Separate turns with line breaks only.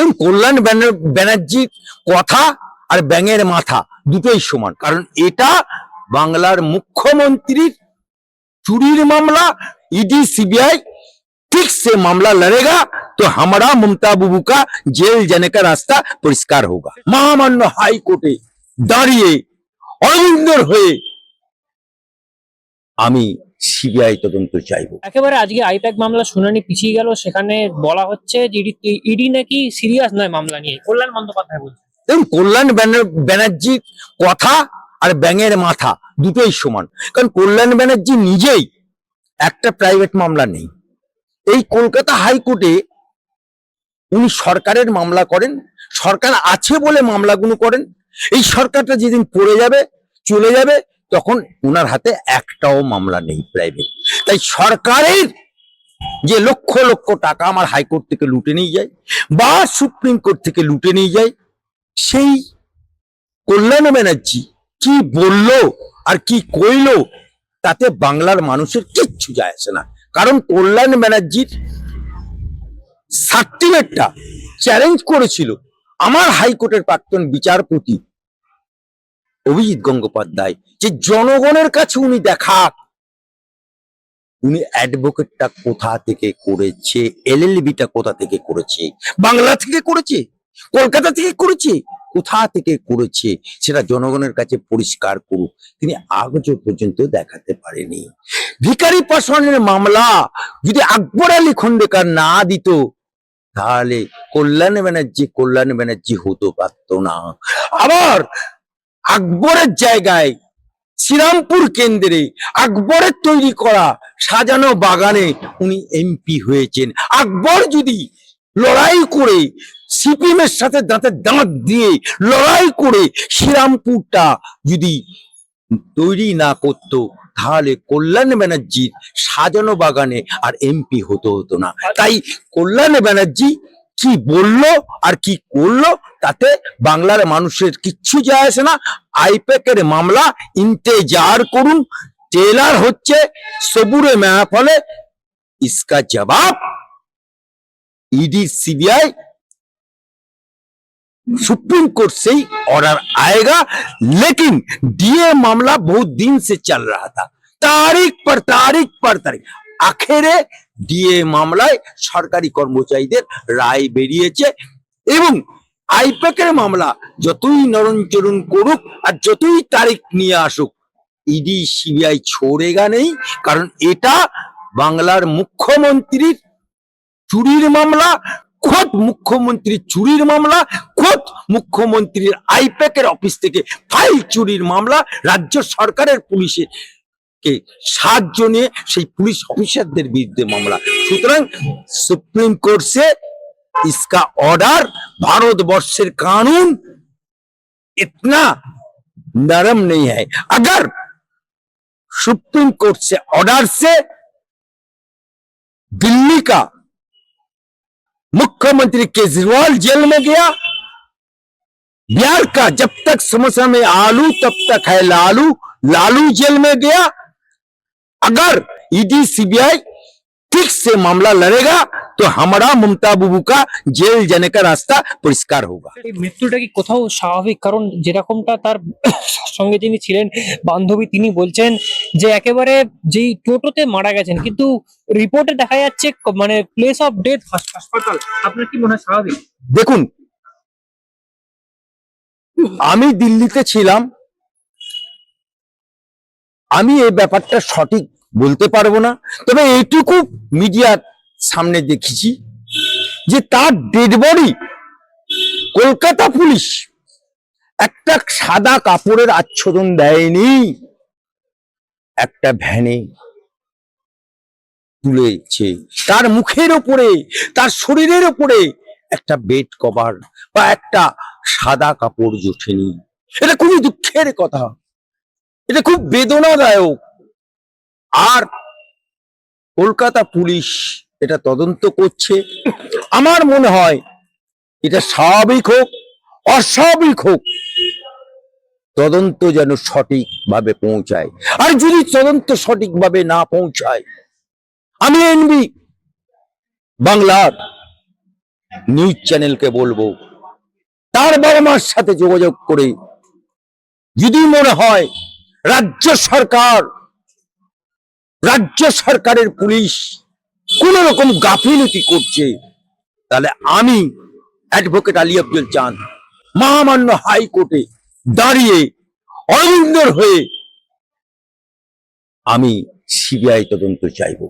দেখুন, কল্যাণ ব্যানার্জির কথা আর ব্যাঙের মাথা দুটোই সমান। কারণ এটা বাংলার মুখ্যমন্ত্রীর চুরির মামলা। ईडी सीबीआई ठीक से मामला लड़ेगा तो हमारा ममता बुबू का जेल जाने का रास्ता परिष्कार होगा। महामान्य हाईकोर्टे दाঁড়িয়ে অরবিন্দর হয়ে আমি সিবিআই তদন্ত চাইবো।
একেবারে আজকে আইপ্যাক মামলা শুনানি পিছিয়ে গেল, সেখানে বলা হচ্ছে যে ইডি নাকি সিরিয়াস নয় মামলা নিয়ে। কল্যাণ বন্দ্যোপাধ্যায় বলছেন।
দেখুন, কল্যাণ ব্যানার্জির কথা আর ব্যাঙের মাথা দুটোই সমান। কারণ কল্যাণ ব্যানার্জি নিজেই একটা প্রাইভেট মামলা নেই। এই কলকাতা হাইকোর্টে উনি সরকারের মামলা করেন, সরকার আছে বলে মামলাগুলো করেন। এই সরকারটা যেদিন পড়ে যাবে, চলে যাবে, তখন ওনার হাতে একটাও মামলা নেই প্রাইভেট। তাই সরকারের যে লক্ষ লক্ষ টাকা আমার হাইকোর্ট থেকে লুটে নিয়ে যায় বা সুপ্রিম কোর্ট থেকে লুটে নিয়ে যায়, সেই কল্যাণ ব্যানার্জি কি বললো আর কি কইলো তাতে বাংলার মানুষের কিচ্ছু যায় আসে না। কারণ কল্যাণ ব্যানার্জির সার্টিফিকেটটা চ্যালেঞ্জ করেছিল আমার হাইকোর্টের প্রাক্তন বিচারপতি অভিজিৎ গঙ্গোপাধ্যায়, যে জনগণের কাছে উনি দেখাক উনি অ্যাডভোকেটটা কোথা থেকে করেছে, এলএলবিটা কোথা থেকে করেছে, বাংলা থেকে করেছে, কলকাতা থেকে করেছে, কোথা থেকে করেছে সেটা জনগণের কাছে পরিষ্কার করুক। তিনি আজও পর্যন্ত দেখাতে পারেনি। ভিখারি পাসওয়ানের মামলা যদি আকবর আলী খন্ডেকার না দিত তাহলে কল্যাণ ব্যানার্জি হতে পারত না। আবার আকবরের জায়গায় শ্রীরামপুর কেন্দ্রে আকবরের তৈরি করা সাজানো বাগানে উনি এমপি হয়েছেন। আকবর যদি লড়াই করে সিপিএম এর সাথে দাঁতে দাঁত দিয়ে লড়াই করে শ্রীরামপুরটা যদি তৈরি না করত তাহলে কল্যাণ ব্যানার্জির সাজানো বাগানে আর এমপি হতো না। তাই কল্যাণ ব্যানার্জি কি বললো আর কি করলো তাতে বাংলার মানুষের কিচ্ছু যায় আসে না। আইপ্যাকের মামলা ইন্তেজার করুন, ট্রেলার হচ্ছে সবুরে মেহফলে, इसका जवाब ईडी सीबीआई सुप्रीम कोर्ट से ही ऑर्डर आएगा। लेकिन डीए मामला बहुत दिन से चल रहा था, तारीख पर तारीख আখেরে ডিএ মামলায় সরকারি কর্মচারীদের রায় বেরিয়েছে এবং আইপ্যাকের মামলা যতই নরণচরণ করুক আর যতই তারিখ নিয়ে আসুক, ইডি সিবিআই ছোড়েগা নেই। কারণ এটা বাংলার মুখ্যমন্ত্রীর চুরির মামলা, খোদ মুখ্যমন্ত্রীর চুরির মামলা, খোদ মুখ্যমন্ত্রীর আইপ্যাকের অফিস থেকে ফাইল চুরির মামলা, রাজ্য সরকারের পুলিশের কে সাহায্য নিয়ে সেই পুলিশ অফিসারদের বিরুদ্ধে মামলা। সুতরাং সুপ্रीम कोर्ट से इसका ऑर्डर, भारतवर्षेर कानून इतना नरम नहीं है। अगर सुप्रीम कोर्ट से ऑर्डर से दिल्ली का मुख्यमंत्री केजरीवाल जेल में गया, बिहार का जब तक समोसा में आलू तब तक है लालू, लालू जेल में गया, अगर ईडी सीबीआई ठीक से मामला लड़ेगा तो हमारा ममता बुबू का जेल जाने का रास्ता परिष्कार होगा।
এই মৃত্যুটা কি কোথাও স্বাভাবিক? কারণ যেরকমটা তার সঙ্গে যিনি ছিলেন বান্ধবী, তিনি বলছেন যে একেবারে যেই টোটোতে মারা গেছেন, কিন্তু রিপোর্টে দেখা যাচ্ছে মানে প্লেস অফ ডেথ হাসপাতাল। আপনার কি মনে হয় স্বাভাবিক?
দেখুন, আমি দিল্লিতে ছিলাম, আমি এই ব্যাপারটা সঠিক বলতে পারবো না, তবে এইটুকু মিডিয়ার সামনে দেখেছি যে তার ডেড বডি কলকাতা পুলিশ একটা সাদা কাপড়ের আচ্ছাদন দেয়নি, একটা ভ্যানে তুলেছে। তার মুখের উপরে, তার শরীরের উপরে একটা বেড কভার বা একটা সাদা কাপড় জোটেনি। এটা খুবই দুঃখের কথা, এটা খুব বেদনাদায়ক। আর কলকাতা পুলিশ এটা তদন্ত করছে। আমার মনে হয় এটা স্বাভাবিক হোক অস্বাভাবিক হোক, তদন্ত যেন সঠিকভাবে পৌঁছায়। আর যদি তদন্ত সঠিকভাবে না পৌঁছায়, আমি এনবি বাংলার নিউজ চ্যানেলকে বলবো তার বাবা মার সাথে যোগাযোগ করে যদি মনে হয় রাজ্য সরকারের পুলিশ কোন রকম গাফিলতি করছে, তাহলে আমি অ্যাডভোকেট আলী আফজল চাঁদ মহামান্য হাইকোর্টে দাঁড়িয়ে অরবিন্দর হয়ে আমি সিবিআই তদন্ত চাইব।